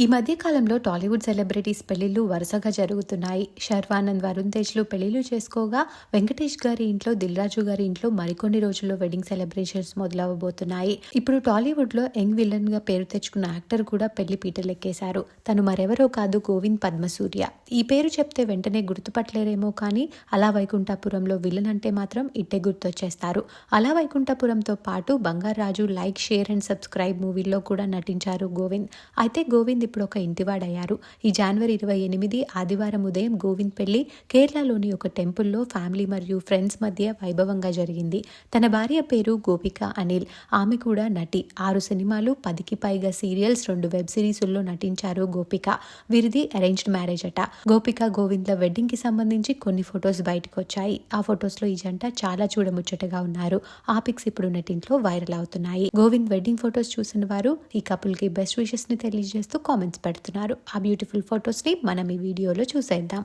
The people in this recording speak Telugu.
ఈ మధ్య కాలంలో టాలీవుడ్ సెలబ్రిటీస్ పెళ్లిళ్లు వరుసగా జరుగుతున్నాయి. శర్వానంద్, వరుణ్ తేజ్లు పెళ్లిళ్లు చేసుకోగా వెంకటేష్ గారి ఇంట్లో, దిల్ రాజు గారి ఇంట్లో మరికొన్ని రోజుల్లో వెడ్డింగ్ సెలబ్రేషన్స్ మొదలవబోతున్నాయి. ఇప్పుడు టాలీవుడ్ లో యంగ్ విలన్ గా పేరు తెచ్చుకున్న యాక్టర్ కూడా పెళ్లి పీటలెక్కేశారు. తను మరెవరో కాదు, గోవింద్ పద్మసూర్య. ఈ పేరు చెప్తే వెంటనే గుర్తుపట్టలేరేమో కానీ అలా వైకుంఠపురంలో విలన్ అంటే మాత్రం ఇట్టే గుర్తొచ్చేస్తారు. అలా వైకుంఠపురంతో పాటు Bangarraju, like, share and subscribe మూవీల్లో కూడా నటించారు గోవింద్. అయితే గోవింద్ ఇప్పుడు ఒక ఇంటివాడయ్యారు. ఈ జనవరి 28 ఆదివారం ఉదయం గోవింద్ పెళ్లి కేరళలోని ఒక టెంపుల్లో ఫ్యామిలీ మరియు ఫ్రెండ్స్ మధ్య వైభవంగా జరిగింది. తన భార్య పేరు గోపిక అనిల్. ఆమె కూడా నటి. 6 సినిమాలు, 10కి పైగా సీరియల్స్, 2 వెబ్ సిరీస్ల్లో నటించారు గోపిక. వీరిది అరేంజ్డ్ మ్యారేజ్ అట. గోపిక, గోవింద్ల వెడ్డింగ్ కి సంబంధించి కొన్ని ఫొటోస్ బయటకు వచ్చాయి. ఆ ఫొటోస్ లో ఈ జంట చాలా చూడముచ్చటగా ఉన్నారు. ఆ పిక్స్ ఇప్పుడు నెట్టింట్లో వైరల్ అవుతున్నాయి. గోవింద్ వెడ్డింగ్ ఫొటోస్ చూసిన వారు ఈ కపుల్ కి బెస్ట్ విషెస్ ని తెలియజేస్తూ కామెంట్స్ పెడుతున్నారు. ఆ బ్యూటిఫుల్ ఫొటోస్ ని మనం ఈ వీడియోలో చూసేద్దాం.